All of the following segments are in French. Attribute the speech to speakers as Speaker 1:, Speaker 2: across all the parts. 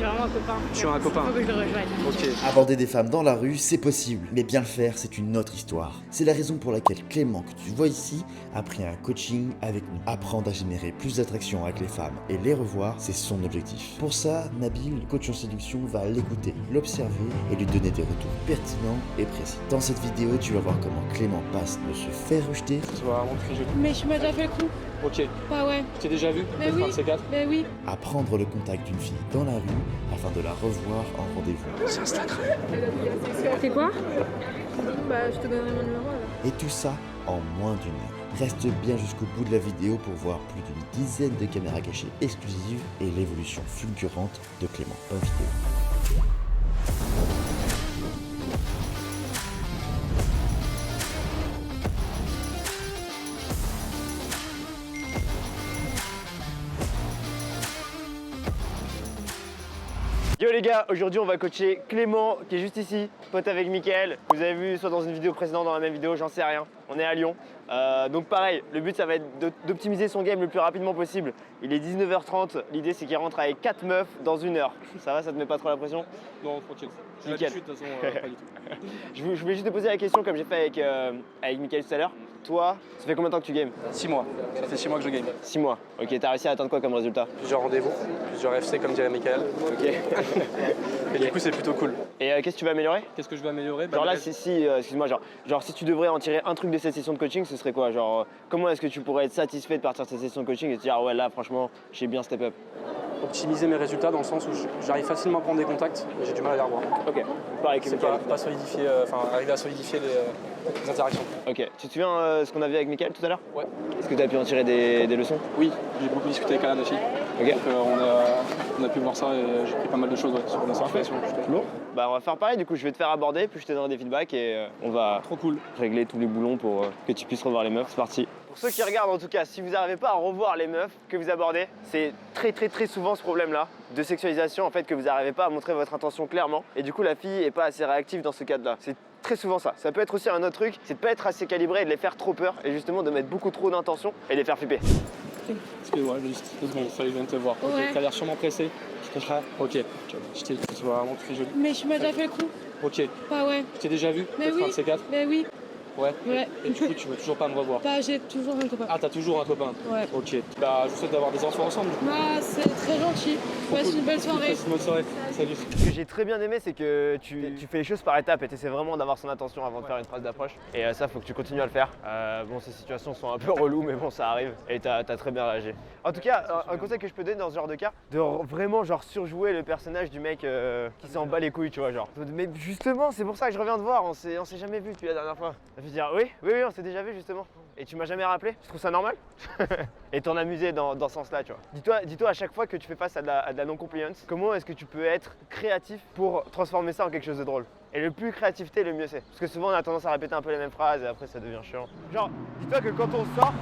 Speaker 1: suis vraiment un copain.
Speaker 2: Je suis un copain.
Speaker 1: Faut que je le rejoigne.
Speaker 2: Ok.
Speaker 3: Aborder des femmes dans la rue, c'est possible, mais bien le faire, c'est une autre histoire. C'est la raison pour laquelle Clément, que tu vois ici, a pris un coaching avec nous. Apprendre à générer plus d'attraction avec les femmes et les revoir, c'est son objectif. Pour ça, Nabil, coach en séduction, va l'écouter, l'observer et lui donner des retours pertinents et précis. Dans cette vidéo, tu vas voir comment Clément passe de se faire rejeter
Speaker 2: C'est vraiment très joli.
Speaker 1: Mais je m'as déjà fait le coup.
Speaker 2: Ok.
Speaker 1: Bah ouais.
Speaker 2: Tu t'es déjà vu?
Speaker 1: Mais oui.
Speaker 2: Un de ces quatre?
Speaker 1: Bah oui.
Speaker 3: à prendre le contact d'une fille dans la rue afin de la revoir en rendez-vous.
Speaker 2: C'est Instagram.
Speaker 1: C'est quoi? Bah je te donnerai mon numéro alors.
Speaker 3: Et tout ça en moins d'une heure. Reste bien jusqu'au bout de la vidéo pour voir plus d'une dizaine de caméras cachées exclusives et l'évolution fulgurante de Clément. Bonne vidéo.
Speaker 4: Yo les gars, aujourd'hui on va coacher Clément qui est juste ici, pote avec Mickaël. Vous avez vu soit dans une vidéo précédente, dans la même vidéo, j'en sais rien. On est à Lyon. Donc pareil, le but ça va être d'optimiser son game le plus rapidement possible. Il est 19h30, l'idée c'est qu'il rentre avec 4 meufs dans 1 heure. Ça va, ça te met pas trop la pression?
Speaker 2: Non, tranquille. J'ai
Speaker 4: Nickel.
Speaker 2: l'habitude de toute façon, pas du tout.
Speaker 4: Je voulais juste te poser la question comme j'ai fait avec Mickaël tout à l'heure. Toi, ça fait combien de temps que tu games?
Speaker 2: 6 mois. Ça fait 6 mois que je game.
Speaker 4: 6 mois. Ok, t'as réussi à atteindre quoi comme résultat?
Speaker 2: Plusieurs rendez-vous, plusieurs FC comme dirait Michael.
Speaker 4: Ok.
Speaker 2: Et du coup, c'est plutôt cool.
Speaker 4: Et qu'est-ce que tu vas améliorer?
Speaker 2: Qu'est-ce que je vais améliorer?
Speaker 4: Genre là, excuse-moi, genre si tu devrais en tirer un truc de cette session de coaching, ce serait quoi? Genre comment est-ce que tu pourrais être satisfait de partir de cette session de coaching et te dire ah ouais là franchement j'ai bien step up?
Speaker 2: Optimiser mes résultats dans le sens où j'arrive facilement à prendre des contacts, mais j'ai du mal à les revoir.
Speaker 4: Ok, pareil que
Speaker 2: C'est
Speaker 4: Mickaël.
Speaker 2: pas solidifier, arriver à solidifier les interactions.
Speaker 4: Ok, tu te souviens ce qu'on a vu avec Mickaël tout à l'heure?
Speaker 2: Ouais.
Speaker 4: Est-ce que tu as pu en tirer des leçons?
Speaker 2: Oui, j'ai beaucoup discuté avec Alan aussi.
Speaker 4: Ok.
Speaker 2: Donc on a pu voir ça et j'ai pris pas mal de choses sur la situation.
Speaker 4: Lourd. Bah on va faire pareil, du coup je vais te faire aborder, puis je te donnerai des feedbacks et on va
Speaker 2: Trop cool.
Speaker 4: régler tous les boulons pour que tu puisses revoir les meufs. C'est parti. Pour ceux qui regardent en tout cas, si vous n'arrivez pas à revoir les meufs que vous abordez, c'est très souvent ce problème-là de sexualisation en fait que vous n'arrivez pas à montrer votre intention clairement et du coup la fille est pas assez réactive dans ce cadre-là. C'est très souvent ça. Ça peut être aussi un autre truc, c'est de pas être assez calibré et de les faire trop peur et justement de mettre beaucoup trop d'intention et de les faire flipper.
Speaker 2: Excuse-moi, juste 2 secondes, ça, je viens de te voir.
Speaker 1: Ouais.
Speaker 2: Ok, t'as l'air sûrement pressé. Je comprends. Ok, je t'ai tu vois vraiment très joli.
Speaker 1: Mais je m'as déjà fait le coup.
Speaker 2: Ok,
Speaker 1: Bah ouais.
Speaker 2: tu t'es déjà vu?
Speaker 1: Mais
Speaker 2: Peut-être
Speaker 1: oui.
Speaker 2: un de ces quatre?
Speaker 1: Bah oui.
Speaker 2: Ouais.
Speaker 1: Ouais.
Speaker 2: Et du coup, tu veux toujours pas me revoir?
Speaker 1: Bah j'ai toujours un copain.
Speaker 2: Ah, t'as toujours un copain?
Speaker 1: Ouais.
Speaker 2: Ok. Bah, je vous souhaite d'avoir des enfants ensemble.
Speaker 1: Bah c'est très gentil. Passe une belle soirée.
Speaker 2: Passe une bonne soirée. Salut.
Speaker 4: Ce que j'ai très bien aimé, c'est que tu fais les choses par étapes et tu essaies vraiment d'avoir son attention avant de faire une phrase d'approche. Et ça, faut que tu continues à le faire. Bon, ces situations sont un peu reloues, mais bon, ça arrive. Et t'as très bien réagi. En tout cas, un conseil que je peux donner dans ce genre de cas, de vraiment genre surjouer le personnage du mec qui s'en bat les couilles, tu vois, genre. Mais justement, c'est pour ça que je reviens te voir. On s'est jamais vu depuis la dernière fois. Ça fait dire oui, on s'est déjà vu justement. Et tu m'as jamais rappelé. Je trouve ça normal. Et t'en amuser dans ce sens-là, tu vois. Dis-toi à chaque fois que tu fais face à de la non-compliance, comment est-ce que tu peux être créatif pour transformer ça en quelque chose de drôle? Et le plus créativité, le mieux c'est. Parce que souvent on a tendance à répéter un peu les mêmes phrases et après ça devient chiant. Genre, dis-toi que quand on sort,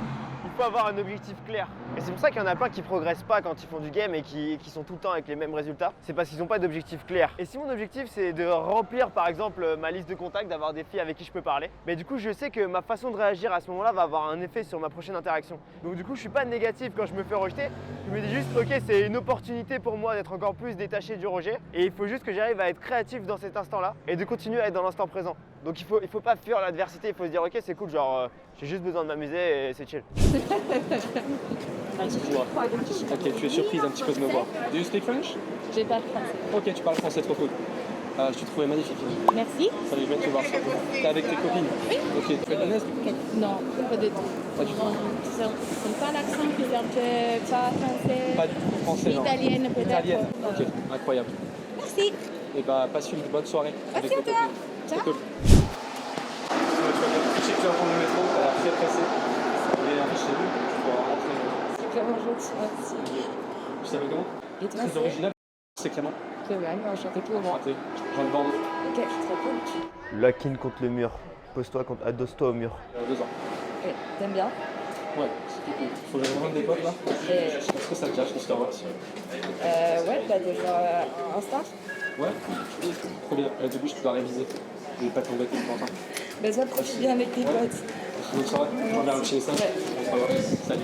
Speaker 4: il faut avoir un objectif clair. Et c'est pour ça qu'il y en a plein qui progressent pas quand ils font du game et qui sont tout le temps avec les mêmes résultats. C'est parce qu'ils n'ont pas d'objectif clair. Et si mon objectif c'est de remplir par exemple ma liste de contacts, d'avoir des filles avec qui je peux parler, mais du coup je sais que ma façon de réagir à ce moment-là va avoir un effet sur ma prochaine interaction. Donc du coup je suis pas négatif quand je me fais rejeter. Je me dis juste ok c'est une opportunité pour moi d'être encore plus détaché du rejet. Et il faut juste que j'arrive à être créatif dans cet instant-là et de continuer à être dans l'instant présent. Donc il faut pas fuir l'adversité, il faut se dire ok c'est cool genre j'ai juste besoin de m'amuser et c'est chill.
Speaker 2: Excuse-moi. Ok, tu es surprise un petit peu de me voir. Do you speak French?
Speaker 5: J'ai pas le français.
Speaker 2: Ok, tu parles français, trop cool. Je te trouvais magnifique.
Speaker 5: Merci.
Speaker 2: Salut, je viens de te voir ça. T'es avec tes copines? Oui. Ok, tu es lyonnaise?
Speaker 5: Non, pas du tout.
Speaker 2: Pas du tout.
Speaker 5: C'est pas l'accent qui est un peu pas français.
Speaker 2: Pas du tout français, non.
Speaker 5: Italienne peut-être.
Speaker 2: Italienne. Ok, incroyable.
Speaker 5: Merci.
Speaker 2: Et bah, passe une bonne soirée.
Speaker 5: Merci à toi.
Speaker 2: C'est
Speaker 5: Ciao.
Speaker 2: cool. Je sais que tu vas prendre le métro, t'as l'air très pressé. Et en fait, je t'ai vu, tu pourras rentrer.
Speaker 5: C'est vraiment gentil, merci.
Speaker 2: Tu savais comment?
Speaker 5: Et toi,
Speaker 2: Très original. C'est Clément.
Speaker 5: Clément, enchanté Clément.
Speaker 2: Raté. Je viens de vendre.
Speaker 5: Ok, trop cool.
Speaker 4: Lock-in contre le mur. Adosse-toi au mur.
Speaker 2: 2 ans.
Speaker 5: Ok, t'aimes bien?
Speaker 2: Ouais, c'est tout cool. Faut que je rejoigne des potes là.
Speaker 5: Et,
Speaker 2: Est-ce que ça te cache, l'histoire?
Speaker 5: ouais, t'as déjà Insta?
Speaker 2: Ouais, trop bien. Du coup, je dois réviser. Je vais pas tomber tout le temps.
Speaker 5: Bah, toi, profite bien avec tes potes.
Speaker 2: Bonne soirée. Je reviens chez ça.
Speaker 5: Ouais.
Speaker 2: On se revoit. Salut.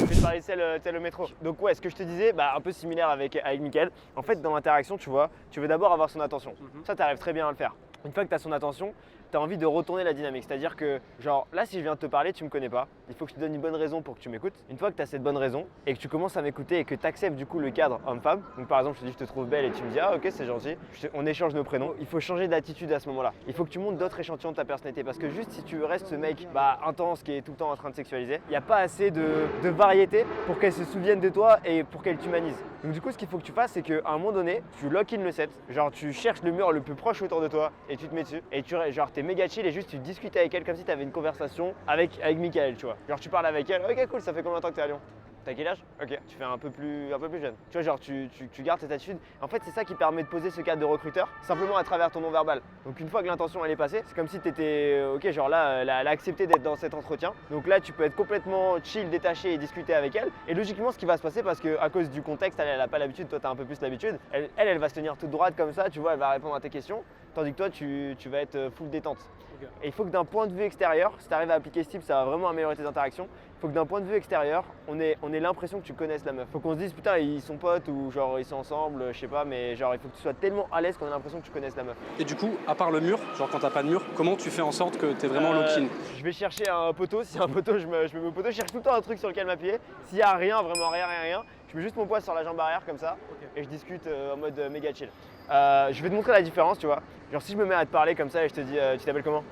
Speaker 4: fait de Paris, c'est le métro. Donc ouais, ce que je te disais, bah, un peu similaire avec Mickaël. En fait, dans l'interaction, tu vois, tu veux d'abord avoir son attention. Ça, tu arrives très bien à le faire. Une fois que tu as son attention, tu as envie de retourner la dynamique. C'est-à-dire que, genre, là, si je viens de te parler, tu me connais pas. Il faut que je te donne une bonne raison pour que tu m'écoutes. Une fois que tu as cette bonne raison et que tu commences à m'écouter et que tu acceptes du coup le cadre homme-femme, donc par exemple, je te dis je te trouve belle et tu me dis ah ok, c'est gentil, on échange nos prénoms. Il faut changer d'attitude à ce moment-là. Il faut que tu montes d'autres échantillons de ta personnalité parce que juste si tu restes ce mec intense qui est tout le temps en train de sexualiser, il n'y a pas assez de variété pour qu'elle se souvienne de toi et pour qu'elle t'humanise. Donc du coup, ce qu'il faut que tu fasses, c'est qu'à un moment donné, tu lock in le set, genre tu cherches le mur le plus proche autour de toi et tu te mets dessus et t'es méga chill et juste tu discutes avec elle comme si tu avais une conversation avec Mickaël, tu vois. Genre tu parles avec elle, ok cool, ça fait combien de temps que t'es à Lyon? T'as quel âge? Ok, tu fais un peu plus jeune. Tu vois, genre tu gardes cette attitude. En fait, c'est ça qui permet de poser ce cadre de recruteur, simplement à travers ton non-verbal. Donc une fois que l'intention elle est passée, c'est comme si t'étais, ok, genre là, elle a accepté d'être dans cet entretien. Donc là, tu peux être complètement chill, détaché et discuter avec elle. Et logiquement, ce qui va se passer, parce qu'à cause du contexte, elle a pas l'habitude, toi t'as un peu plus l'habitude, elle va se tenir toute droite comme ça, tu vois, elle va répondre à tes questions, tandis que toi, tu vas être full détente. Okay. Et il faut que d'un point de vue extérieur, si tu arrives à appliquer ce type, ça va vraiment améliorer tes interactions. Il faut que d'un point de vue extérieur, on ait l'impression que tu connaisses la meuf. Faut qu'on se dise putain ils sont potes ou genre ils sont ensemble, je sais pas, mais genre il faut que tu sois tellement à l'aise qu'on ait l'impression que tu connaisses la meuf.
Speaker 2: Et du coup, à part le mur, genre quand t'as pas de mur, comment tu fais en sorte que t'es vraiment lock-in?
Speaker 4: Je vais chercher un poteau, si y a un poteau, je me mets au poteau, je cherche tout le temps un truc sur lequel m'appuyer. S'il y a rien, vraiment rien, je mets juste mon poids sur la jambe arrière comme ça et je discute en mode méga chill. Je vais te montrer la différence, tu vois. Genre si je me mets à te parler comme ça et je te dis tu t'appelles comment?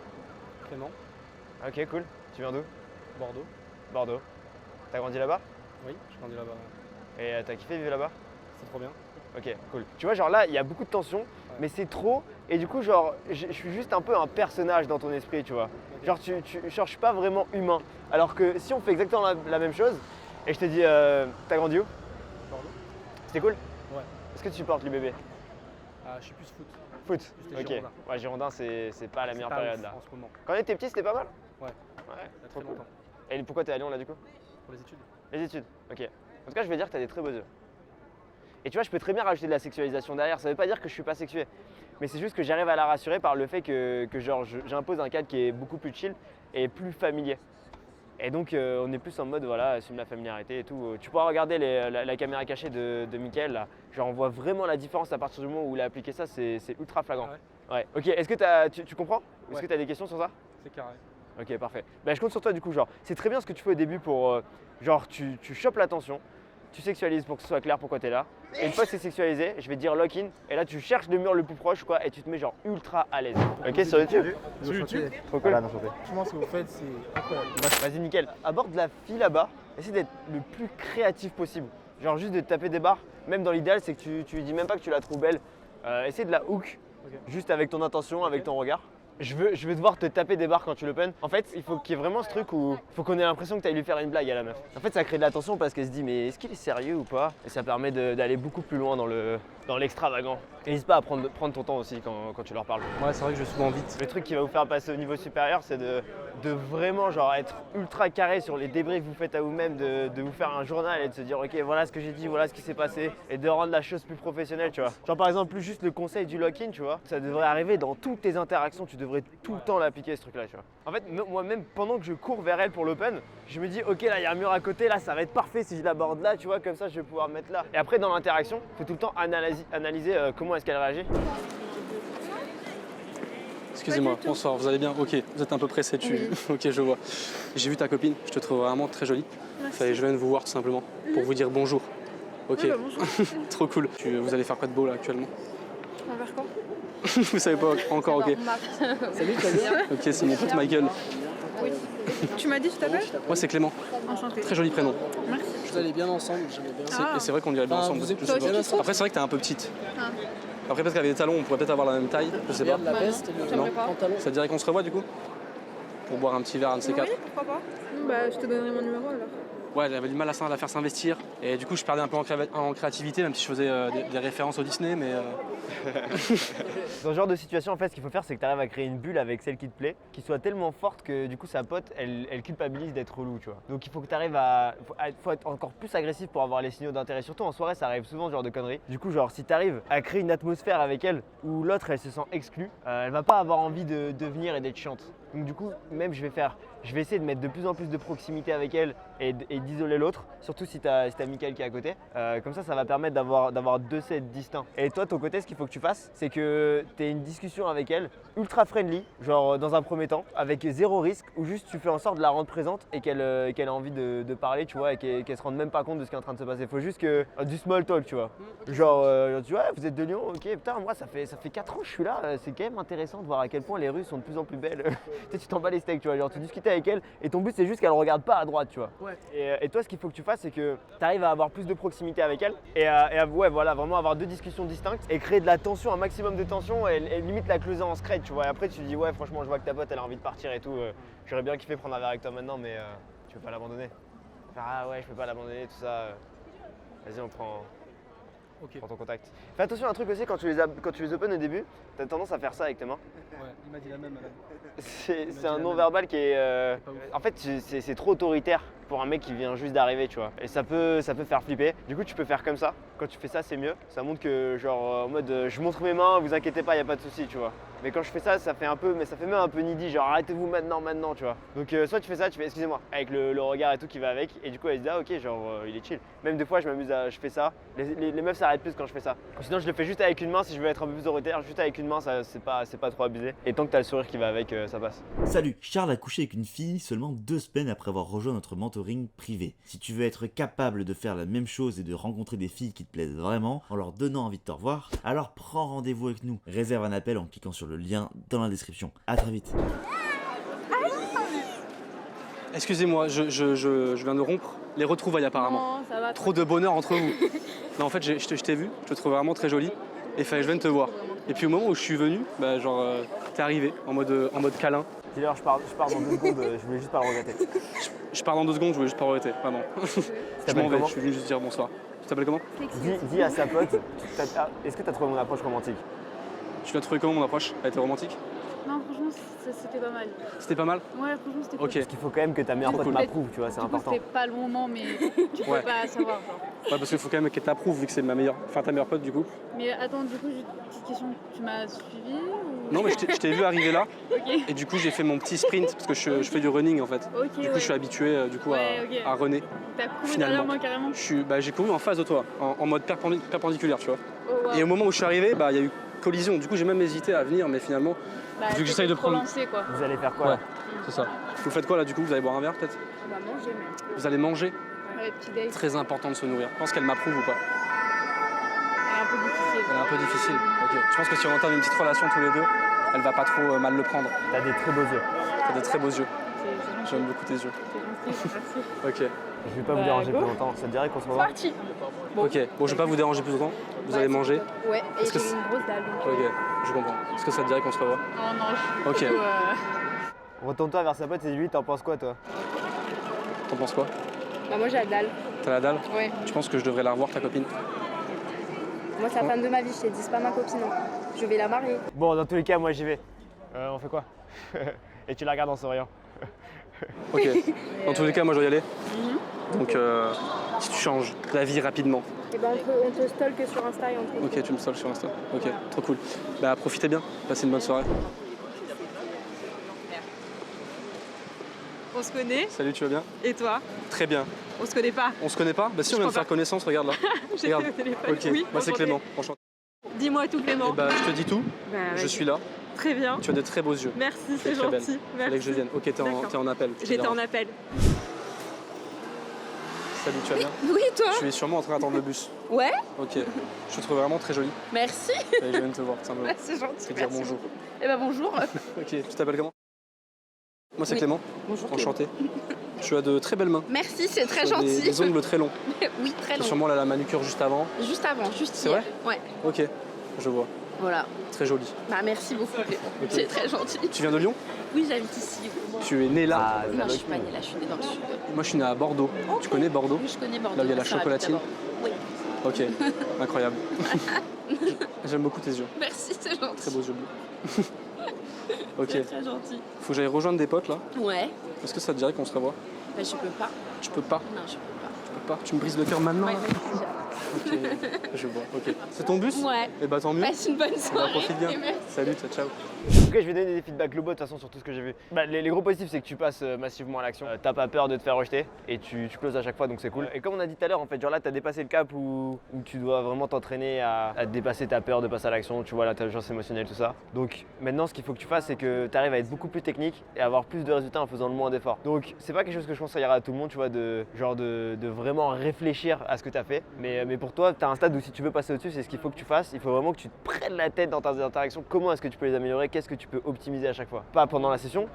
Speaker 2: Clément.
Speaker 4: Ok cool, tu viens d'où?
Speaker 2: Bordeaux.
Speaker 4: Bordeaux. T'as grandi là-bas?
Speaker 2: Oui, j'ai grandi là-bas.
Speaker 4: Et t'as kiffé vivre là-bas?
Speaker 2: C'est trop bien.
Speaker 4: Ok, cool. Tu vois, genre là, il y a beaucoup de tension, mais c'est trop. Et du coup, genre, je suis juste un peu un personnage dans ton esprit, tu vois. Okay. Genre, je suis pas vraiment humain. Alors que si on fait exactement la même chose, et je te dis, t'as grandi où?
Speaker 2: Bordeaux.
Speaker 4: C'était cool?
Speaker 2: Ouais.
Speaker 4: Est-ce que tu supportes l'UBB?
Speaker 2: Je suis plus foot.
Speaker 4: Foot? Ok.
Speaker 2: Girondin.
Speaker 4: Ouais, Girondin, c'est pas la meilleure période là.
Speaker 2: En ce moment.
Speaker 4: Quand on était petit, c'était pas mal?
Speaker 2: Ouais.
Speaker 4: Ouais,
Speaker 2: trop
Speaker 4: cool.
Speaker 2: longtemps.
Speaker 4: Et pourquoi t'es à Lyon là du coup?
Speaker 2: Pour les études.
Speaker 4: Les études, ok. En tout cas, je vais dire que t'as des très beaux yeux. Et tu vois, je peux très bien rajouter de la sexualisation derrière. Ça veut pas dire que je suis pas sexué. Mais c'est juste que j'arrive à la rassurer par le fait que genre, j'impose un cadre qui est beaucoup plus chill et plus familier. Et donc, on est plus en mode, voilà, assume la familiarité et tout. Tu pourras regarder la caméra cachée de Mickaël, là. Genre, on voit vraiment la différence à partir du moment où il a appliqué ça, c'est ultra flagrant. Ah ouais. Ok, est-ce que tu comprends? Est-ce que tu as des questions sur ça?
Speaker 2: C'est carré.
Speaker 4: Ok, parfait. Bah, je compte sur toi du coup, genre, c'est très bien ce que tu fais au début pour, genre, tu chopes l'attention, tu sexualises pour que ce soit clair pourquoi tu es là. Et une fois que c'est sexualisé, je vais te dire lock-in, et là tu cherches le mur le plus proche, quoi, et tu te mets genre ultra à l'aise. Ok, sur YouTube?
Speaker 2: Sur YouTube?
Speaker 4: Trop cool.
Speaker 2: Franchement, ce que vous faites, c'est incroyable.
Speaker 4: Vas-y, nickel. Aborde la fille là-bas, essaie d'être le plus créatif possible. Genre, juste de te taper des barres, même dans l'idéal, c'est que tu lui dis même pas que tu la trouves belle. Essaie de la hook, juste avec ton intention, avec ton regard. Je veux devoir te taper des barres quand tu l'open. En fait, il faut qu'il y ait vraiment ce truc où il faut qu'on ait l'impression que tu ailles lui faire une blague à la meuf. En fait, ça crée de l'attention parce qu'elle se dit mais est-ce qu'il est sérieux ou pas? Et ça permet d'aller beaucoup plus loin dans l'extravagant. N'hésite pas à prendre ton temps aussi quand tu leur parles.
Speaker 2: Ouais, c'est vrai que je vais souvent vite.
Speaker 4: Le truc qui va vous faire passer au niveau supérieur, c'est de vraiment genre être ultra carré sur les débriefs que vous faites à vous-même, de vous faire un journal et de se dire ok voilà ce que j'ai dit, voilà ce qui s'est passé et de rendre la chose plus professionnelle, tu vois. Genre par exemple plus juste le conseil du lock-in, tu vois, ça devrait arriver dans toutes tes interactions, tu devrais tout le temps l'appliquer ce truc là, tu vois. En fait moi-même pendant que je cours vers elle pour l'open, je me dis ok là il y a un mur à côté, là ça va être parfait si je l'aborde là, tu vois, comme ça je vais pouvoir me mettre là. Et après dans l'interaction, il faut tout le temps analyser comment est-ce qu'elle réagit.
Speaker 2: Excusez-moi, bonsoir, vous allez bien? Ok, vous êtes un peu pressé, Ok, je vois. J'ai vu ta copine, je te trouve vraiment très jolie. Fallait que je vienne vous voir tout simplement, pour vous dire bonjour. Ok,
Speaker 1: oui, bah bonjour.
Speaker 2: Trop cool. Vous allez faire quoi de beau là actuellement?
Speaker 1: On va faire quoi?
Speaker 2: Vous savez pas encore, ok.
Speaker 1: Salut, tu vas bien?
Speaker 2: Ok, c'est mon pote Michael.
Speaker 1: Oui. Tu m'as dit, tu t'appelles?
Speaker 2: Moi c'est Clément.
Speaker 1: Enchanté.
Speaker 2: Très joli prénom.
Speaker 1: Merci.
Speaker 6: Vous allez bien ensemble, j'aimais bien.
Speaker 2: Et c'est vrai qu'on irait bien ensemble.
Speaker 6: Vous êtes
Speaker 2: Je sais
Speaker 6: bien
Speaker 2: pas.
Speaker 6: ensemble.
Speaker 2: Après c'est vrai que t'es un peu petite.
Speaker 1: Ah.
Speaker 2: Après parce qu'avec des talons on pourrait peut-être avoir la même taille, je sais pas.
Speaker 6: Regarde la veste et le
Speaker 1: j'aimerais pas.
Speaker 6: pantalon.
Speaker 2: Ça te dirait qu'on se revoit du coup? Pour boire un petit verre, un de ces quatre.
Speaker 1: Oui, pourquoi pas? Bah, je te donnerai mon numéro alors.
Speaker 2: Ouais, j'avais du mal à la faire s'investir. Et du coup, je perdais un peu en créativité, même si je faisais des références au Disney, mais...
Speaker 4: Dans ce genre de situation, en fait, ce qu'il faut faire, c'est que tu arrives à créer une bulle avec celle qui te plaît, qui soit tellement forte que du coup, sa pote, elle culpabilise d'être relou, tu vois. Donc il faut que tu arrives faut être encore plus agressif pour avoir les signaux d'intérêt. Surtout en soirée, ça arrive souvent ce genre de conneries. Du coup, genre, si tu arrives à créer une atmosphère avec elle où l'autre, elle se sent exclue, elle va pas avoir envie de venir et d'être chiante. Donc du coup, même je vais je vais essayer de mettre de plus en plus de proximité avec elle et d'isoler l'autre, surtout si t'as Mickaël qui est à côté. Comme ça va permettre d'avoir deux sets distincts. Et toi, de ton côté, ce qu'il faut que tu fasses, c'est que tu aies une discussion avec elle ultra friendly, genre dans un premier temps, avec zéro risque, où juste tu fais en sorte de la rendre présente et qu'elle ait envie de parler, tu vois, et qu'elle se rende même pas compte de ce qui est en train de se passer. Il faut juste que du small talk, tu vois. Genre, tu vois, vous êtes de Lyon, ok, putain, moi ça fait 4 ans que je suis là, c'est quand même intéressant de voir à quel point les rues sont de plus en plus belles. Tu t'en bats les steaks, tu vois, genre tu discutais avec elle et ton but c'est juste qu'elle regarde pas à droite, tu vois.
Speaker 6: Ouais.
Speaker 4: Et toi, ce qu'il faut que tu fasses, c'est que tu arrives à avoir plus de proximité avec elle et ouais, voilà, vraiment avoir deux discussions distinctes et créer de la tension, un maximum de tension et limite la closer en secret, tu vois. Et après, tu te dis, ouais, franchement, je vois que ta pote elle a envie de partir et tout. J'aurais bien kiffé prendre un verre avec toi maintenant, mais tu veux pas l'abandonner. Ah ouais, je peux pas l'abandonner, tout ça. Vas-y, on prend.
Speaker 2: Ok.
Speaker 4: Prends ton contact. Fais attention à un truc aussi, quand tu les open au début, t'as tendance à faire ça avec tes mains.
Speaker 2: Ouais, il m'a dit la même, madame.
Speaker 4: C'est un non-verbal qui est. En fait, c'est trop autoritaire pour un mec qui vient juste d'arriver, tu vois. Et ça peut faire flipper. Du coup, tu peux faire comme ça. Quand tu fais ça, c'est mieux. Ça montre que, genre, en mode, je montre mes mains, vous inquiétez pas, y a pas de souci, tu vois. Mais quand je fais ça, ça fait même un peu needy, genre arrêtez-vous maintenant, tu vois. Donc soit tu fais ça, tu fais excusez-moi, avec le regard et tout qui va avec, et du coup elle se dit ah ok, genre il est chill. Même des fois je m'amuse je fais ça, les meufs s'arrêtent plus quand je fais ça. Sinon je le fais juste avec une main, si je veux être un peu plus autoritaire, juste avec une main, c'est pas trop abusé. Et tant que t'as le sourire qui va avec, ça passe.
Speaker 3: Salut, Charles a couché avec une fille seulement 2 semaines après avoir rejoint notre mentoring privé. Si tu veux être capable de faire la même chose et de rencontrer des filles qui te plaisent vraiment, en leur donnant envie de te revoir, alors prends rendez-vous avec nous. Réserve un appel en cliquant sur le lien dans la description. À très vite.
Speaker 2: Excusez-moi, je viens de rompre les retrouvailles apparemment.
Speaker 1: Non, ça va.
Speaker 2: Trop de bonheur entre vous. Non, en fait, je t'ai vu, je te trouve vraiment très jolie et fallait que je vienne te voir. Et puis au moment où je suis venu, bah, genre, t'es arrivé en mode câlin.
Speaker 4: Dis-leur, je pars dans 2 secondes, je voulais juste pas le regretter.
Speaker 2: Je pars dans 2 secondes, je voulais juste pas regretter, vraiment. Je m'en vais, je suis venu juste dire bonsoir. Tu t'appelles comment?
Speaker 4: Dis à sa pote, est-ce que t'as trouvé mon approche romantique?
Speaker 2: Tu l'as trouvé comment mon approche? Elle était romantique?
Speaker 1: Non, franchement, c'était pas mal.
Speaker 2: C'était pas mal?
Speaker 1: Ouais, franchement, c'était
Speaker 2: Ok.
Speaker 1: cool.
Speaker 4: Parce qu'il faut quand même que ta meilleure pote
Speaker 2: Cool.
Speaker 4: m'approuve, tu vois, c'est
Speaker 1: Du coup,
Speaker 4: important.
Speaker 1: c'était pas le moment, mais tu peux
Speaker 2: Ouais.
Speaker 1: pas savoir. Genre.
Speaker 2: Ouais, parce qu'il faut quand même qu'elle t'approuve vu que c'est ta meilleure pote du coup.
Speaker 1: Mais attends, du coup, j'ai une petite question. Tu m'as suivi ou...
Speaker 2: Non mais je t'ai vu arriver là
Speaker 1: Ok.
Speaker 2: et du coup j'ai fait mon petit sprint parce que je fais du running en fait.
Speaker 1: Ok,
Speaker 2: Du coup
Speaker 1: ouais.
Speaker 2: je suis habitué du coup
Speaker 1: Ouais, ok.
Speaker 2: à runner.
Speaker 1: T'as couru
Speaker 2: Finalement.
Speaker 1: derrière moi carrément.
Speaker 2: J'ai couru en face de toi, en mode perpendiculaire tu vois.
Speaker 1: Oh, wow.
Speaker 2: Et au moment où je suis arrivé, bah il y a eu collision. Du coup j'ai même hésité à venir mais finalement
Speaker 1: Bah,
Speaker 2: vu que j'essaye de
Speaker 1: trop
Speaker 2: prendre-
Speaker 1: lancé, quoi.
Speaker 4: Vous allez faire quoi
Speaker 2: Ouais.
Speaker 4: là?
Speaker 2: c'est ça. Vous faites quoi là du coup? Vous allez boire un verre peut-être?
Speaker 1: On va manger même.
Speaker 2: Vous allez manger?
Speaker 1: Ouais, petit date.
Speaker 2: Très important de se nourrir. Je pense qu'elle m'approuve ou pas?
Speaker 1: C'est un peu difficile.
Speaker 2: Elle est un peu difficile. Ok. Je pense que si on entame une petite relation tous les deux, elle va pas trop mal le prendre.
Speaker 4: T'as des très beaux yeux.
Speaker 2: T'as des très beaux yeux.
Speaker 1: C'est gentil.
Speaker 2: J'aime beaucoup tes yeux.
Speaker 1: C'est gentil, merci.
Speaker 2: Ok.
Speaker 4: Je vais pas vous
Speaker 1: Bah,
Speaker 4: déranger
Speaker 1: go.
Speaker 4: plus longtemps, ça te dirait qu'on se revoit?
Speaker 1: Parti.
Speaker 2: Ok. Bon je vais pas vous déranger plus longtemps. Vous allez manger.
Speaker 1: Ouais, et
Speaker 2: Est-ce que
Speaker 1: j'ai
Speaker 2: c'est-
Speaker 1: une grosse dalle. Donc,
Speaker 2: Ok, je comprends. Est-ce que ça te dirait qu'on se revoit?
Speaker 1: Non, non, je
Speaker 2: Ok.
Speaker 1: suis plutôt,
Speaker 4: Retourne-toi vers sa pote et dis-lui, t'en penses quoi toi?
Speaker 2: T'en penses quoi?
Speaker 5: Bah, moi, j'ai la dalle.
Speaker 2: T'as la dalle?
Speaker 5: Ouais.
Speaker 2: Tu penses que je devrais la revoir ta copine?
Speaker 5: Moi, c'est la femme de ma vie, je t'ai dit, c'est pas ma copine. Hein. Je vais la marier.
Speaker 4: Bon, dans tous les cas, moi j'y vais. On fait quoi? Et tu la regardes en souriant.
Speaker 2: Ok. Dans tous les cas, moi je dois y aller. Donc si tu changes la vie rapidement.
Speaker 5: Et ben, on te stalk sur Insta et on te
Speaker 2: Ok, tu me stalks sur Insta. Ok, trop cool. Bah profitez bien, passez une bonne soirée.
Speaker 1: On se connaît.
Speaker 2: Salut, tu vas bien?
Speaker 1: Et toi?
Speaker 2: Très bien.
Speaker 1: On se connaît pas.
Speaker 2: On se connaît pas? Bah si, on
Speaker 1: Je
Speaker 2: vient de
Speaker 1: crois
Speaker 2: faire connaissance, regarde là.
Speaker 1: J'ai
Speaker 2: Regarde.
Speaker 1: fait au téléphone.
Speaker 2: Ok,
Speaker 1: Oui,
Speaker 2: moi c'est
Speaker 1: enchanté.
Speaker 2: Clément, enchanté.
Speaker 1: Dis-moi tout, Clément.
Speaker 2: Et bah je te dis tout,
Speaker 1: Bah,
Speaker 2: je
Speaker 1: vas-y.
Speaker 2: suis là,
Speaker 1: Très bien.
Speaker 2: tu as de très beaux yeux.
Speaker 1: Merci,
Speaker 2: Tu es
Speaker 1: c'est
Speaker 2: très belle.
Speaker 1: gentil.
Speaker 2: Fallait que je vienne. Ok, t'es
Speaker 1: D'accord.
Speaker 2: en appel. je te
Speaker 1: J'étais en
Speaker 2: dérange.
Speaker 1: appel.
Speaker 2: Salut, tu vas bien?
Speaker 5: Oui, toi?
Speaker 2: Je suis sûrement en train d'attendre le bus.
Speaker 5: Ouais,
Speaker 2: Ok, je te trouve vraiment très jolie.
Speaker 5: merci.
Speaker 2: Et je viens de te voir, tout simplement.
Speaker 5: C'est gentil.
Speaker 2: Te dire
Speaker 5: merci.
Speaker 2: bonjour.
Speaker 5: Eh ben, bonjour.
Speaker 2: Ok, tu t'appelles comment? Moi c'est
Speaker 5: Oui.
Speaker 2: Clément,
Speaker 5: Bonjour.
Speaker 2: enchanté. Tu as de très belles mains.
Speaker 5: Merci, c'est très
Speaker 2: Tu as
Speaker 5: gentil.
Speaker 2: des ongles très longs.
Speaker 5: Oui, très
Speaker 2: Et
Speaker 5: long.
Speaker 2: sûrement la manucure juste avant.
Speaker 5: Juste avant, juste
Speaker 2: C'est
Speaker 5: hier.
Speaker 2: vrai
Speaker 5: Ouais,
Speaker 2: Ok, je vois.
Speaker 5: voilà.
Speaker 2: Très jolie.
Speaker 5: Bah, merci beaucoup, Clément.
Speaker 2: Ok.
Speaker 5: C'est très gentil.
Speaker 2: Tu viens de Lyon?
Speaker 5: Oui, j'habite ici.
Speaker 2: Tu es né là?
Speaker 4: Ah,
Speaker 5: Non, je suis pas née là, je suis née dans le sud.
Speaker 2: Moi je suis né à Bordeaux. Tu connais Bordeaux?
Speaker 5: Oui, je connais Bordeaux.
Speaker 2: Là où il y a la
Speaker 5: Ça va,
Speaker 2: chocolatine?
Speaker 5: Oui,
Speaker 2: Ok, incroyable. J'aime beaucoup tes yeux.
Speaker 5: merci, c'est gentil.
Speaker 2: Très beaux yeux bleus. Ok,
Speaker 5: C'est très gentil.
Speaker 2: faut que j'aille rejoindre des potes là.
Speaker 5: Ouais,
Speaker 2: Est-ce que ça te dirait qu'on se revoit?
Speaker 5: bah, je peux pas.
Speaker 2: Je peux pas.
Speaker 5: Non, je peux pas.
Speaker 2: Tu peux pas. Tu me brises le cœur maintenant
Speaker 5: Ouais,
Speaker 2: là?
Speaker 5: vas-y,
Speaker 2: Ok, je vois, ok. C'est ton bus?
Speaker 7: Ouais.
Speaker 2: Et bah tant mieux.
Speaker 7: Passe une bonne
Speaker 2: On
Speaker 7: soirée.
Speaker 2: profite bien.
Speaker 7: Et merci.
Speaker 2: Salut, ciao.
Speaker 4: Ok, je vais donner des feedbacks globaux de toute façon sur tout ce que j'ai vu. Les gros positifs, c'est que tu passes massivement à l'action. T'as pas peur de te faire rejeter et tu closes à chaque fois, donc c'est cool. Et comme on a dit tout à l'heure, en fait, genre là, t'as dépassé le cap où tu dois vraiment t'entraîner à dépasser ta peur de passer à l'action, tu vois, l'intelligence émotionnelle, tout ça. Donc maintenant, ce qu'il faut que tu fasses, c'est que tu arrives à être beaucoup plus technique et avoir plus de résultats en faisant le moins d'efforts. Donc c'est pas quelque chose que je conseillerais à tout le monde, tu vois, de vraiment réfléchir à ce que tu as fait. Mais pour toi, tu as un stade où si tu veux passer au-dessus, c'est ce qu'il faut que tu fasses. Il faut vraiment que tu te prennes la tête dans tes interactions. Comment est-ce que tu peux les améliorer? Qu'est-ce que tu peux optimiser à chaque fois? Pas pendant la session,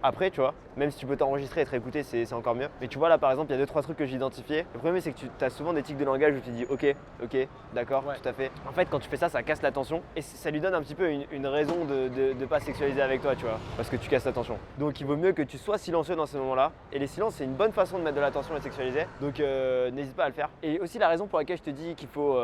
Speaker 4: après, tu vois. Même si tu peux t'enregistrer et te réécouter, c'est encore mieux. Mais tu vois, là, par exemple, il y a 2-3 trucs que j'ai identifiés. Le premier, c'est que tu as souvent des tics de langage où tu dis ok, d'accord, tout à fait. En fait, quand tu fais ça, ça casse l'attention et ça lui donne un petit peu une raison de pas sexualiser avec toi, tu vois, parce que tu casses l'attention. Donc il vaut mieux que tu sois silencieux dans ces moments-là. Et les silences, c'est une bonne façon de mettre de l'attention et de sexualiser. Donc n'hésite pas à le faire. Et aussi la raison pour laquelle je te dis qu'il faut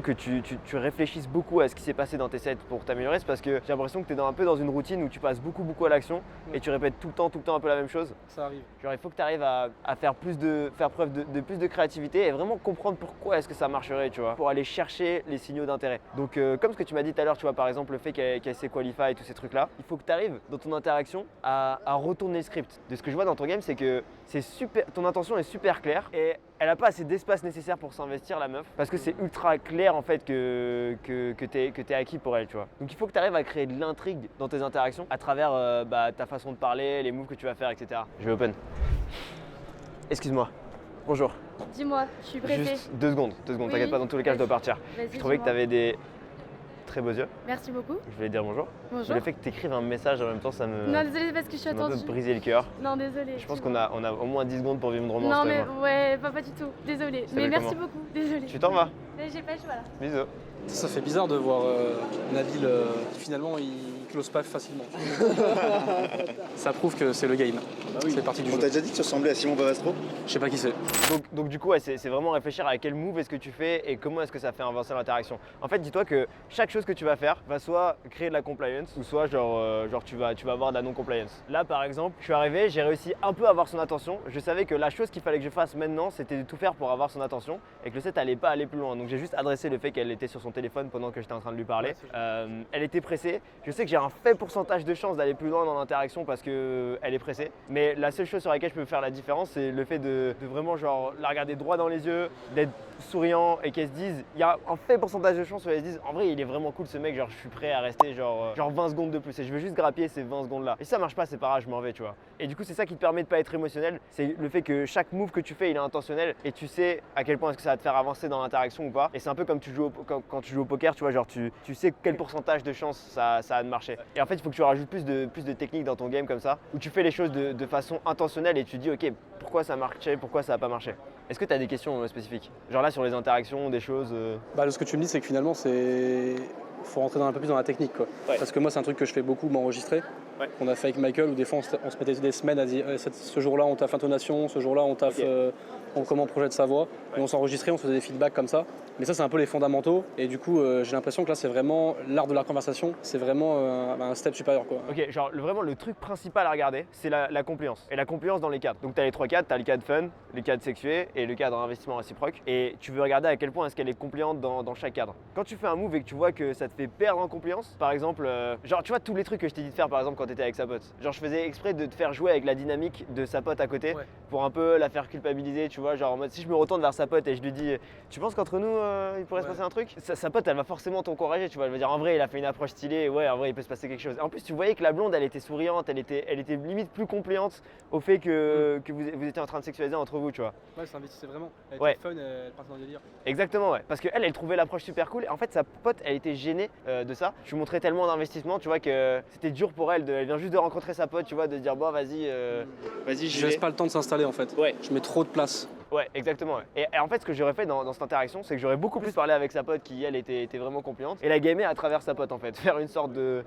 Speaker 4: que tu réfléchisses beaucoup à ce qui s'est passé dans tes sets pour t'améliorer, c'est parce que j'ai l'impression que tu es un peu dans une routine où tu passes beaucoup à l'action et tu répètes tout le temps un peu la même chose.
Speaker 2: Ça arrive.
Speaker 4: Genre il faut que tu arrives à faire preuve de plus de créativité et vraiment comprendre pourquoi est-ce que ça marcherait, tu vois, pour aller chercher les signaux d'intérêt. Donc comme ce que tu m'as dit tout à l'heure, tu vois, par exemple le fait qu'elle s'est qualify et tous ces trucs là, il faut que tu arrives dans ton interaction à retourner le script. De ce que je vois dans ton game, c'est que ton intention est super claire et elle n'a pas assez d'espace nécessaire pour s'investir, la meuf, parce que c'est ultra clair en fait que t'es acquis pour elle, tu vois. Donc il faut que tu arrives à créer de l'intrigue dans tes interactions à travers ta façon de parler, les moves que tu vas faire, etc. Je vais open. Excuse-moi. Bonjour.
Speaker 7: Dis-moi, je suis pressée.
Speaker 4: Juste 2 secondes,
Speaker 7: Oui,
Speaker 4: t'inquiète pas, dans tous les cas je dois partir.
Speaker 7: Vas-y,
Speaker 4: Je trouvais que tu avais des très beaux yeux.
Speaker 7: Merci beaucoup.
Speaker 4: Je voulais dire bonjour.
Speaker 7: Bonjour.
Speaker 4: Le fait que tu écrives un message en même temps, ça me...
Speaker 7: Non, désolée parce que je suis
Speaker 4: ça m'a un peu
Speaker 7: attendue.
Speaker 4: brisé le cœur.
Speaker 7: Non, désolée.
Speaker 4: Je pense qu'on a au moins 10 secondes pour vivre une romance.
Speaker 7: Non,
Speaker 4: toi et
Speaker 7: mais
Speaker 4: moi.
Speaker 7: ouais, pas du tout. Désolée.
Speaker 4: Ça
Speaker 7: Mais
Speaker 4: fait
Speaker 7: merci
Speaker 4: comment
Speaker 7: beaucoup. Désolée.
Speaker 4: Tu t'en vas.
Speaker 7: Mais j'ai pas le choix là.
Speaker 4: Bisous.
Speaker 2: Ça fait bizarre de voir Nabil qui finalement il close pas facilement. Ça prouve que c'est le game. C'est parti du
Speaker 8: On
Speaker 2: jeu.
Speaker 8: t'a déjà dit que tu ressemblais à Simon Bavastro?
Speaker 2: Je sais pas qui c'est.
Speaker 4: Donc du coup, ouais, c'est vraiment réfléchir à quel move est-ce que tu fais et comment est-ce que ça fait avancer l'interaction. En fait, dis-toi que chaque chose que tu vas faire va soit créer de la compliance ou soit genre tu vas avoir de la non-compliance. Là, par exemple, je suis arrivé, j'ai réussi un peu à avoir son attention. Je savais que la chose qu'il fallait que je fasse maintenant, c'était de tout faire pour avoir son attention et que le set allait pas aller plus loin. Donc j'ai juste adressé le fait qu'elle était sur son téléphone pendant que j'étais en train de lui parler. Elle était pressée. Je sais que j'ai un faible pourcentage de chance d'aller plus loin dans l'interaction parce qu'elle est pressée. Mais la seule chose sur laquelle je peux faire la différence, c'est le fait de vraiment genre la regarder droit dans les yeux, d'être souriant et qu'elle se dise, il y a un faible pourcentage de chance où elle se dise, en vrai il est vraiment cool ce mec, genre je suis prêt à rester genre 20 secondes de plus et je veux juste grappiller ces 20 secondes là. Et si ça marche pas, c'est pas grave, je m'en vais, tu vois. Et du coup c'est ça qui te permet de pas être émotionnel, c'est le fait que chaque move que tu fais il est intentionnel et tu sais à quel point est-ce que ça va te faire avancer dans l'interaction ou pas. Et c'est un peu comme quand tu joues au poker, tu vois, genre tu sais quel pourcentage de chance ça a de marcher. Et en fait il faut que tu rajoutes plus de technique dans ton game comme ça, où tu fais les choses de façon intentionnelle et tu dis ok, pourquoi ça a marché, pourquoi ça a pas marché. Est-ce que tu as des questions spécifiques? Genre là sur les interactions, des choses
Speaker 2: Bah, ce que tu me dis, c'est que finalement, faut rentrer un peu plus dans la technique, quoi.
Speaker 4: Ouais.
Speaker 2: Parce que moi, c'est un truc que je fais beaucoup, m'enregistrer.
Speaker 4: Ouais.
Speaker 2: On a fait avec Michael, où des fois, on se mettait des semaines à dire ce jour-là, on taffe intonation, ce jour-là, on taffe comment on projette sa voix. Et on s'enregistrait, on se faisait des feedbacks comme ça. Mais ça, c'est un peu les fondamentaux. Et du coup, j'ai l'impression que là, c'est vraiment l'art de la conversation. C'est vraiment un step supérieur, quoi.
Speaker 4: Ok, genre vraiment le truc principal à regarder, c'est la compliance. Et la compliance dans les cadres. Donc tu as les 3 cadres, tu as le cadre fun, le cadre sexué et le cadre investissement réciproque. Et tu veux regarder à quel point est-ce qu'elle est compliante dans chaque cadre. Quand tu fais un move et que tu vois que ça te fait perdre en compliance, par exemple, genre tu vois tous les trucs que je t'ai dit de faire par exemple quand tu étais avec sa pote. Genre je faisais exprès de te faire jouer avec la dynamique de sa pote à côté pour un peu la faire culpabiliser, tu vois. Genre en mode si je me retourne vers sa pote et je lui dis tu penses qu'entre nous il pourrait se passer un truc, sa pote elle va forcément t'encourager, tu vois. Elle va dire en vrai il a fait une approche stylée, ouais en vrai il peut se passer quelque chose. Et en plus tu voyais que la blonde elle était souriante, elle était limite plus compliante au fait que vous étiez en train de sexualiser entre vous, tu vois.
Speaker 2: Ouais, ça investissait vraiment. Elle
Speaker 4: Ouais.
Speaker 2: était fun, elle partait dans le délire.
Speaker 4: Exactement, ouais. Parce qu'elle trouvait l'approche super cool. Et en fait, sa pote, elle était gênée de ça. Je lui montrais tellement d'investissement, tu vois, que c'était dur pour elle. Elle vient juste de rencontrer sa pote, tu vois, de dire bon, vas-y, j'y
Speaker 2: Je laisse
Speaker 4: vais.
Speaker 2: pas le temps de s'installer, en fait.
Speaker 4: Ouais.
Speaker 2: Je mets trop de place.
Speaker 4: Ouais, exactement. Ouais. Et en fait, ce que j'aurais fait dans cette interaction, c'est que j'aurais beaucoup plus parlé avec sa pote qui, elle, était vraiment compliante. Et la gamer à travers sa pote, en fait. Faire une sorte de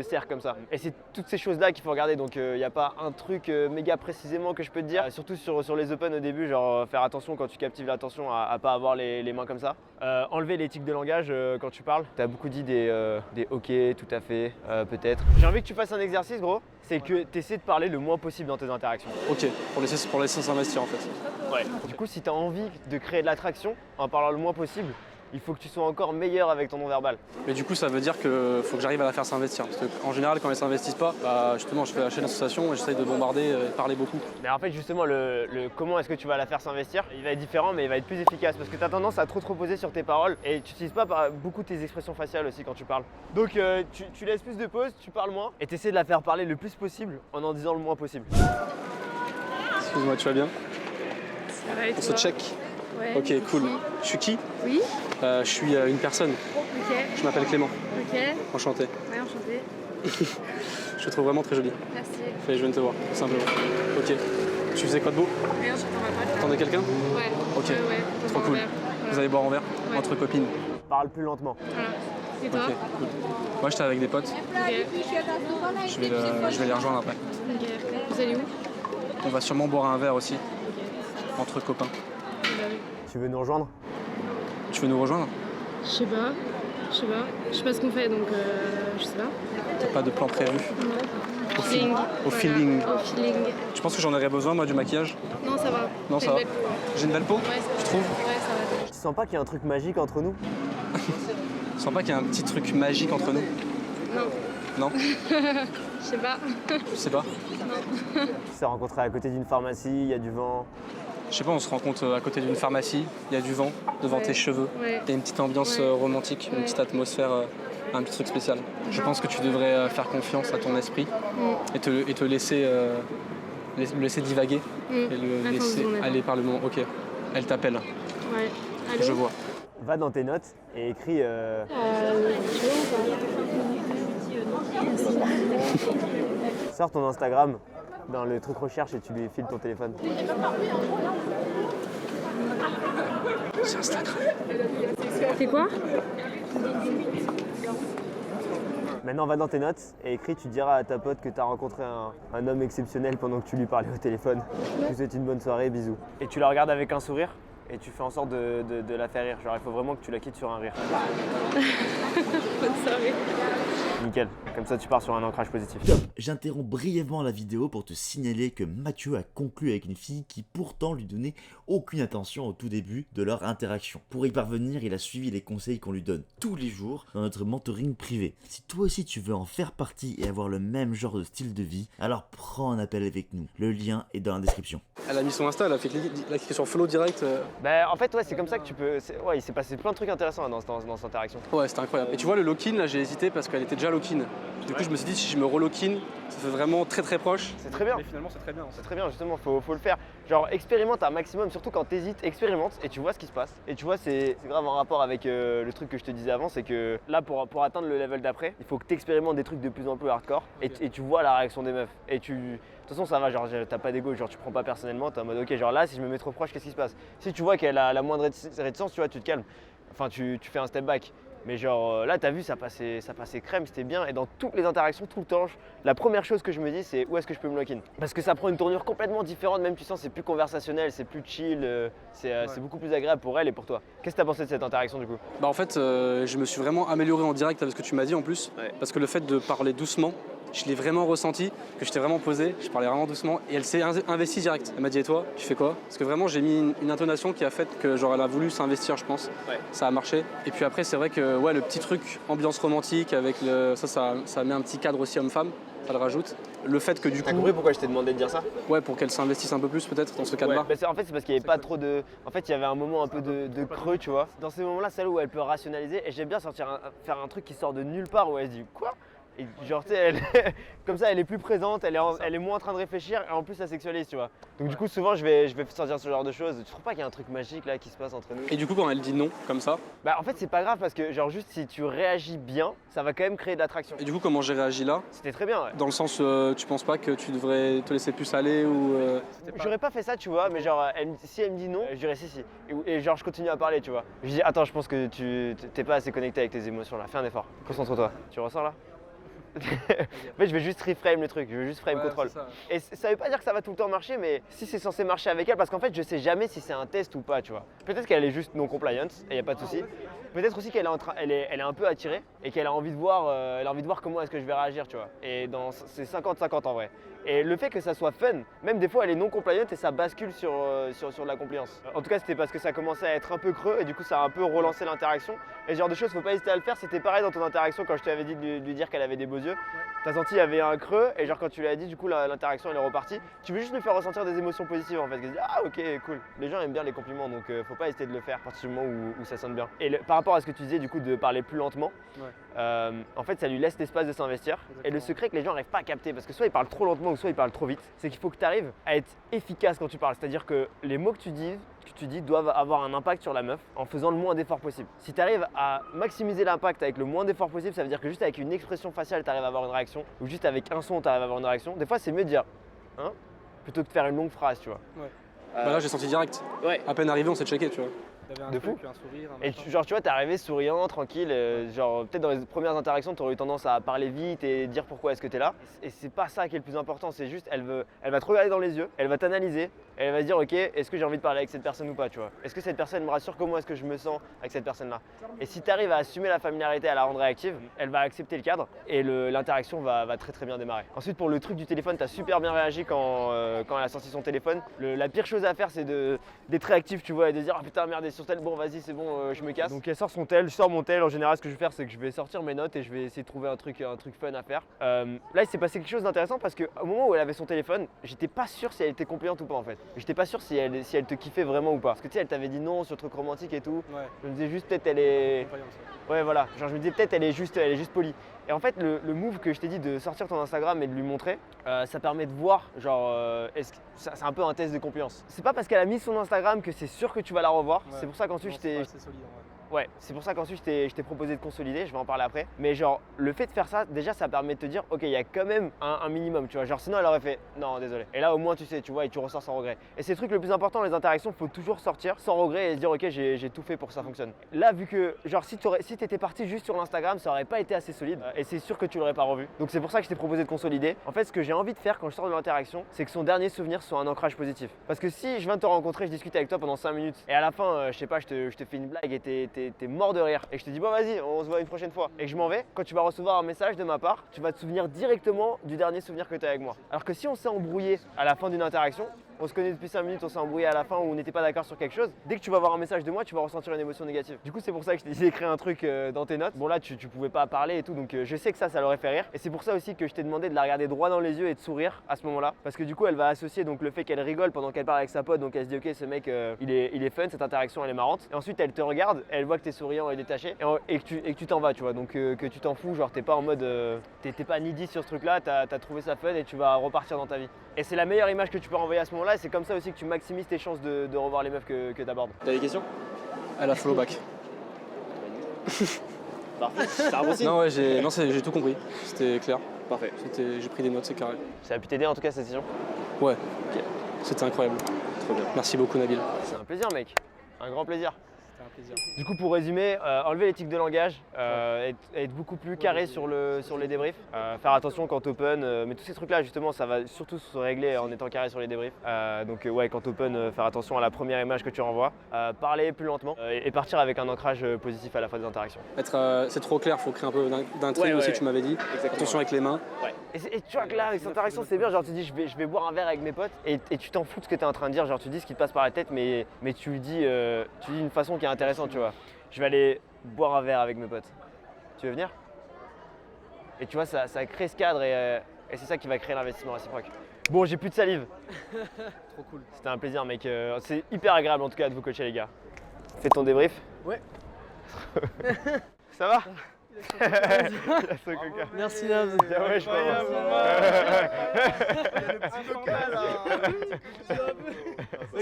Speaker 4: cercle comme ça. Et c'est toutes ces choses-là qu'il faut regarder. Donc, il n'y a pas un truc méga précisément que je peux te dire. Surtout sur les open au début, genre faire attention quand tu captives l'attention à pas avoir les mains comme ça. Enlever les tics de langage quand tu parles. Tu as beaucoup dit des ok, tout à fait, peut-être. J'ai envie que tu fasses un exercice, gros. C'est que tu essaies de parler le moins possible dans tes interactions.
Speaker 2: Ok, pour laisser s'investir, en fait.
Speaker 4: Ouais. Du coup, si tu as envie de créer de l'attraction en parlant le moins possible, il faut que tu sois encore meilleur avec ton non-verbal.
Speaker 2: Mais du coup, ça veut dire qu'il faut que j'arrive à la faire s'investir. Parce qu'en général, quand elles s'investissent pas, bah, justement, je fais la chaîne d'association et j'essaye de bombarder et de parler beaucoup.
Speaker 4: Mais en fait, justement, le comment est-ce que tu vas la faire s'investir, il va être différent, mais il va être plus efficace parce que tu as tendance à trop te reposer sur tes paroles et tu n'utilises pas beaucoup tes expressions faciales aussi quand tu parles. Donc, tu laisses plus de pauses, tu parles moins et tu essaies de la faire parler le plus possible en disant le moins possible.
Speaker 2: Excuse-moi, tu vas bien?
Speaker 1: Ça va et
Speaker 2: On se
Speaker 1: toi?
Speaker 2: check.
Speaker 1: Ouais.
Speaker 2: Ok, cool. Je suis qui?
Speaker 1: Oui.
Speaker 2: Je suis une personne.
Speaker 1: Ok.
Speaker 2: Je m'appelle Clément.
Speaker 1: Ok.
Speaker 2: Enchanté.
Speaker 1: Ouais, enchantée.
Speaker 2: Je te trouve vraiment très jolie.
Speaker 1: Merci.
Speaker 2: Fallait, je viens de te voir, tout simplement. Ok. Tu faisais quoi de beau?
Speaker 1: Rien, j'attends ma pote là.
Speaker 2: T'attendais quelqu'un?
Speaker 1: Ouais.
Speaker 2: Ok.
Speaker 1: Ouais.
Speaker 2: Trop cool. Vous allez boire un verre?
Speaker 1: Ouais.
Speaker 2: Entre copines.
Speaker 4: Parle plus lentement.
Speaker 1: Voilà. Et toi?
Speaker 2: Ok, cool. Moi, j'étais avec des potes.
Speaker 1: Ok.
Speaker 2: Je vais les rejoindre après.
Speaker 1: Ok. Vous allez où?
Speaker 2: On va sûrement boire un verre aussi. Entre copains.
Speaker 1: Bah oui.
Speaker 4: Tu veux nous rejoindre?
Speaker 2: Tu veux nous rejoindre?
Speaker 1: Je sais pas. Je sais pas ce qu'on fait donc je sais pas.
Speaker 2: T'as pas de plan prévu?
Speaker 1: Au
Speaker 2: feeling. Au
Speaker 1: Voilà.
Speaker 2: feeling.
Speaker 1: Au feeling.
Speaker 2: Tu penses que j'en aurais besoin, moi, du maquillage?
Speaker 1: Non, ça va.
Speaker 2: Non,
Speaker 1: T'as
Speaker 2: ça
Speaker 1: une
Speaker 2: va.
Speaker 1: belle peau, hein.
Speaker 2: J'ai une belle peau?
Speaker 1: Ouais, ça va.
Speaker 2: Tu trouves?
Speaker 1: Ouais, ça va.
Speaker 4: Tu sens pas qu'il y a un truc magique entre nous?
Speaker 2: Tu sens pas qu'il y a un petit truc magique entre nous?
Speaker 1: Non.
Speaker 2: Non?
Speaker 1: Je sais pas.
Speaker 2: Je sais pas.
Speaker 4: Tu t'es rencontré à côté d'une pharmacie, il y a du vent.
Speaker 2: Je sais pas, on se rencontre à côté d'une pharmacie, il y a du vent devant
Speaker 1: Ouais.
Speaker 2: tes cheveux,
Speaker 1: Ouais.
Speaker 2: il y a une petite ambiance
Speaker 1: Ouais.
Speaker 2: romantique, une
Speaker 1: Ouais.
Speaker 2: petite atmosphère, un petit truc spécial. Je pense que tu devrais faire confiance à ton esprit et te laisser, le laisser divaguer et le
Speaker 1: Attends,
Speaker 2: laisser
Speaker 1: on est là.
Speaker 2: aller par le moment. Ok, elle t'appelle,
Speaker 1: Ouais. Allô?
Speaker 2: je vois.
Speaker 4: Va dans tes notes et écris. Sors ton Instagram dans le truc recherche et tu lui files ton téléphone.
Speaker 2: C'est Instagram.
Speaker 1: C'est quoi?
Speaker 4: Maintenant, va dans tes notes et écris, tu diras à ta pote que tu as rencontré un homme exceptionnel pendant que tu lui parlais au téléphone. Je vous souhaite une bonne soirée, bisous. Et tu la regardes avec un sourire et tu fais en sorte de la faire rire. Genre, il faut vraiment que tu la quittes sur un rire.
Speaker 1: Bonne soirée.
Speaker 4: Nickel. Comme ça, tu pars sur un ancrage positif.
Speaker 3: Top. J'interromps brièvement la vidéo pour te signaler que Mathieu a conclu avec une fille qui pourtant lui donnait aucune attention au tout début de leur interaction. Pour y parvenir, il a suivi les conseils qu'on lui donne tous les jours dans notre mentoring privé. Si toi aussi tu veux en faire partie et avoir le même genre de style de vie, alors prends un appel avec nous. Le lien est dans la description.
Speaker 2: Elle a mis son Insta, elle a cliqué sur follow direct.
Speaker 4: Bah, en fait, ouais, c'est comme ça que tu peux. Ouais, il s'est passé plein de trucs intéressants dans cette interaction.
Speaker 2: Ouais, c'était incroyable. Et tu vois, le lock-in, là, j'ai hésité parce qu'elle était déjà lock-in. Du coup, je me suis dit, si je me relock-in, ça fait vraiment très très proche.
Speaker 4: C'est très bien.
Speaker 2: Mais finalement, c'est très bien.
Speaker 4: C'est très bien, justement, faut le faire. Genre, expérimente un maximum, surtout quand t'hésites, expérimente et tu vois ce qui se passe. Et tu vois, c'est grave en rapport avec le truc que je te disais avant, c'est que là, pour atteindre le level d'après, il faut que t'expérimentes des trucs de plus en plus hardcore et tu vois la réaction des meufs. Et de toute façon, ça va, genre, t'as pas d'ego, genre, tu prends pas personnellement, t'es en mode, ok, genre là, si je me mets trop proche, qu'est-ce qui se passe? Si tu vois qu'elle a la moindre réticence, tu vois, tu te calmes. Enfin, tu fais un step back. Mais genre là, t'as vu, ça passait crème, c'était bien. Et dans toutes les interactions, tout le temps, la première chose que je me dis, c'est où est-ce que je peux me lock-in? Parce que ça prend une tournure complètement différente, même tu sens, c'est plus conversationnel, c'est plus chill, c'est beaucoup plus agréable pour elle et pour toi. Qu'est-ce que t'as pensé de cette interaction du coup?
Speaker 2: Bah en fait, je me suis vraiment amélioré en direct avec ce que tu m'as dit en plus.
Speaker 4: Ouais.
Speaker 2: Parce que le fait de parler doucement, je l'ai vraiment ressenti, que j'étais vraiment posé, je parlais vraiment doucement et elle s'est investie direct. Elle m'a dit, et toi, tu fais quoi? Parce que vraiment, j'ai mis une intonation qui a fait que genre elle a voulu s'investir, je pense.
Speaker 4: Ouais.
Speaker 2: Ça a marché. Et puis après, c'est vrai que ouais, le petit truc ambiance romantique avec ça met un petit cadre aussi homme-femme. Ça le rajoute. Le fait que du coup,
Speaker 4: T'as compris pourquoi je t'ai demandé de dire ça?
Speaker 2: ouais, pour qu'elle s'investisse un peu plus peut-être dans ce cadre-là.
Speaker 4: Ouais, en fait, c'est parce qu'il n'y avait pas trop de. En fait, il y avait un moment un peu de creux, tu vois. Dans ces moments-là, celle où elle peut rationaliser, et j'aime bien faire un truc qui sort de nulle part où elle se dit quoi? Et genre, tu sais, comme ça, elle est plus présente, elle est moins en train de réfléchir, et en plus, ça sexualise, tu vois. Donc, du coup, souvent, je vais sortir ce genre de choses. Tu trouves pas qu'il y a un truc magique là qui se passe entre nous?
Speaker 2: Et du coup, quand elle dit non, comme ça,
Speaker 4: Bah, en fait, c'est pas grave parce que, genre, juste si tu réagis bien, ça va quand même créer de l'attraction.
Speaker 2: et du coup, comment j'ai réagi là?
Speaker 4: C'était très bien, ouais.
Speaker 2: Dans le sens, tu penses pas que tu devrais te laisser plus aller ou
Speaker 4: J'aurais pas fait ça, tu vois, mais genre, si elle me dit non, je dirais si. Et genre, je continue à parler, tu vois. Je dis, attends, je pense que tu t'es pas assez connecté avec tes émotions là, fais un effort. Concentre-toi. Tu ressors là? En fait, je vais juste reframe le truc, je vais juste frame control. Et ça veut pas dire que ça va tout le temps marcher, mais si c'est censé marcher avec elle, parce qu'en fait, je sais jamais si c'est un test ou pas, tu vois. Peut-être qu'elle est juste non compliant, et y a pas de souci. Peut-être aussi qu'elle est, elle est un peu attirée et qu'elle a envie de voir, comment est-ce que je vais réagir, tu vois. Et c'est 50-50 en vrai. Et le fait que ça soit fun, même des fois elle est non compliante et ça bascule sur de la compliance. En tout cas c'était parce que ça commençait à être un peu creux et du coup ça a un peu relancé l'interaction. Et ce genre de choses, faut pas hésiter à le faire. C'était pareil dans ton interaction quand je t'avais dit de lui dire qu'elle avait des beaux yeux. T'as senti qu'il y avait un creux et genre quand tu lui as dit, du coup l'interaction elle est repartie. Tu veux juste lui faire ressentir des émotions positives en fait. Que ah ok cool. Les gens aiment bien les compliments donc faut pas hésiter de le faire à partir du moment où ça sonne bien. Et par rapport à ce que tu disais du coup de parler plus lentement, en fait ça lui laisse l'espace de s'investir. Et le secret que les gens n'arrivent pas à capter, parce que soit ils parlent trop lentement ou soit ils parlent trop vite, c'est qu'il faut que tu arrives à être efficace quand tu parles. C'est-à-dire que les mots que tu dis doivent avoir un impact sur la meuf en faisant le moins d'efforts possible. Si tu arrives à maximiser l'impact avec le moins d'efforts possible, ça veut dire que juste avec une expression faciale tu arrives à avoir une réaction, ou juste avec un son tu arrives à avoir une réaction. Des fois c'est mieux de dire hein plutôt que de faire une longue phrase, tu vois.
Speaker 2: Bah là j'ai senti direct. À peine arrivé on s'est checké, tu vois.
Speaker 4: De fou. Et genre tu vois, t'es arrivé souriant, tranquille, genre peut-être dans les premières interactions t'aurais eu tendance à parler vite et dire pourquoi est-ce que t'es là. Et c'est pas ça qui est le plus important, c'est juste elle va te regarder dans les yeux, elle va t'analyser, elle va se dire ok, est-ce que j'ai envie de parler avec cette personne ou pas, tu vois. Est-ce que cette personne me rassure, comment est-ce que je me sens avec cette personne là. Et si t'arrives à assumer la familiarité, à la rendre réactive, elle va accepter le cadre et l'interaction va très très bien démarrer. Ensuite pour le truc du téléphone, t'as super bien réagi quand elle a sorti son téléphone. La pire chose à faire c'est d'être réactif, tu vois, et de dire ah putain merde, sur tel, bon vas-y c'est bon, je me casse. Donc elle sort son tel, je sors mon tel. En général ce que je vais faire c'est que je vais sortir mes notes et je vais essayer de trouver un truc fun à faire. Là il s'est passé quelque chose d'intéressant parce qu'au moment où elle avait son téléphone, j'étais pas sûr si elle était compliante ou pas en fait. J'étais pas sûr si elle te kiffait vraiment ou pas. Parce que tu sais elle t'avait dit non sur le truc romantique et tout. Je me disais juste peut-être elle est... Ouais voilà, genre je me disais peut-être elle est juste polie. Et en fait le move que je t'ai dit de sortir ton Instagram et de lui montrer, ça permet de voir genre c'est un peu un test de confiance. C'est pas parce qu'elle a mis son Instagram que c'est sûr que tu vas la revoir. C'est pour ça qu'ensuite je t'ai... Ouais, c'est pour ça qu'ensuite je t'ai proposé de consolider, je vais en parler après. Mais genre, le fait de faire ça, déjà ça permet de te dire, ok, il y a quand même un minimum, tu vois. Genre sinon elle aurait fait, non désolé. Et là au moins tu sais, tu vois, et tu ressors sans regret. Et c'est le truc le plus important dans les interactions, faut toujours sortir sans regret et se dire, ok, j'ai tout fait pour que ça fonctionne. Là, vu que, genre si t'étais parti juste sur l'Instagram, ça aurait pas été assez solide. Et c'est sûr que tu l'aurais pas revu. Donc c'est pour ça que je t'ai proposé de consolider. En fait, ce que j'ai envie de faire quand je sors de l'interaction, c'est que son dernier souvenir soit un ancrage positif. Parce que si je viens de te rencontrer, je discute avec toi pendant 5 minutes, et à la fin, je sais pas, je te fais une blague et t'es mort de rire. Et je te dis bon vas-y on se voit une prochaine fois et que je m'en vais, quand tu vas recevoir un message de ma part, tu vas te souvenir directement du dernier souvenir que tu as avec moi. Alors que si on s'est embrouillé à la fin d'une interaction, on se connaît depuis 5 minutes, on s'est embrouillé à la fin où on n'était pas d'accord sur quelque chose, dès que tu vas avoir un message de moi, tu vas ressentir une émotion négative. Du coup c'est pour ça que je t'ai dit d'écrire un truc dans tes notes. Bon là tu pouvais pas parler et tout, donc je sais que ça l'aurait fait rire. Et c'est pour ça aussi que je t'ai demandé de la regarder droit dans les yeux et de sourire à ce moment-là. Parce que du coup elle va associer donc le fait qu'elle rigole pendant qu'elle parle avec sa pote, donc elle se dit ok ce mec il est fun, cette interaction elle est marrante. Et ensuite elle te regarde, elle voit que t'es souriant et détaché et que tu t'en vas, tu vois. Donc que tu t'en fous, genre t'es pas en mode t'es pas needy sur ce truc là, t'as trouvé ça fun et tu vas repartir dans ta vie. Et c'est la meilleure image que tu peux renvoyer à ce moment là et c'est comme ça aussi que tu maximises tes chances de revoir les meufs que t'abordes.
Speaker 2: T'as des questions? Elle a follow back.
Speaker 8: Parfait, c'est un bon signe.
Speaker 2: Non ouais j'ai tout compris, c'était clair.
Speaker 8: Parfait.
Speaker 2: J'ai pris des notes, c'est carré.
Speaker 4: Ça a pu t'aider en tout cas cette session?
Speaker 2: Ouais,
Speaker 8: Ok.
Speaker 2: c'était incroyable.
Speaker 8: Trop bien.
Speaker 2: Merci beaucoup Nabil.
Speaker 4: C'est un plaisir mec, un grand plaisir.
Speaker 2: C'était un plaisir.
Speaker 4: Du coup, pour résumer, enlever l'éthique de langage, être beaucoup plus carré sur les débriefs, faire attention quand open, mais tous ces trucs-là, justement, ça va surtout se régler en étant carré sur les débriefs. Donc, ouais, quand open, faire attention à la première image que tu renvoies, parler plus lentement et partir avec un ancrage positif à la fin des interactions.
Speaker 2: C'est trop clair, faut créer un peu d'intrigue aussi, tu m'avais dit.
Speaker 4: Exactement.
Speaker 2: Attention avec les mains.
Speaker 4: Ouais. Et tu vois que là, avec cette interaction, c'est bien. Genre, tu dis, je vais boire un verre avec mes potes et tu t'en fous de ce que tu es en train de dire. Genre, tu dis ce qui te passe par la tête, mais tu le dis d'une façon qui est intéressante, tu vois. Je vais aller boire un verre avec mes potes. Tu veux venir? Et tu vois, ça crée ce cadre et c'est ça qui va créer l'investissement réciproque. Bon, j'ai plus de salive.
Speaker 2: Trop cool.
Speaker 4: C'était un plaisir, mec. C'est hyper agréable en tout cas de vous coacher, les gars. Fais ton débrief.
Speaker 6: Ouais.
Speaker 4: Ça va?
Speaker 6: Merci Naz.
Speaker 4: Ah ouais, je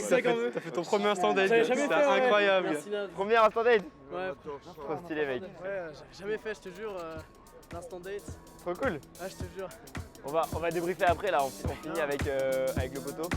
Speaker 2: T'as fait ton premier instant date,
Speaker 6: J'avais jamais
Speaker 2: c'était
Speaker 6: fait, ouais.
Speaker 2: incroyable.
Speaker 6: Merci Naz.
Speaker 4: Premier instant date.
Speaker 6: Ouais,
Speaker 4: Trop stylé, mec.
Speaker 6: ouais, j'ai jamais fait, je te jure, l'instant date.
Speaker 4: Trop cool.
Speaker 6: Ouais, je te jure.
Speaker 4: On va débriefer après là, on finit avec le poteau.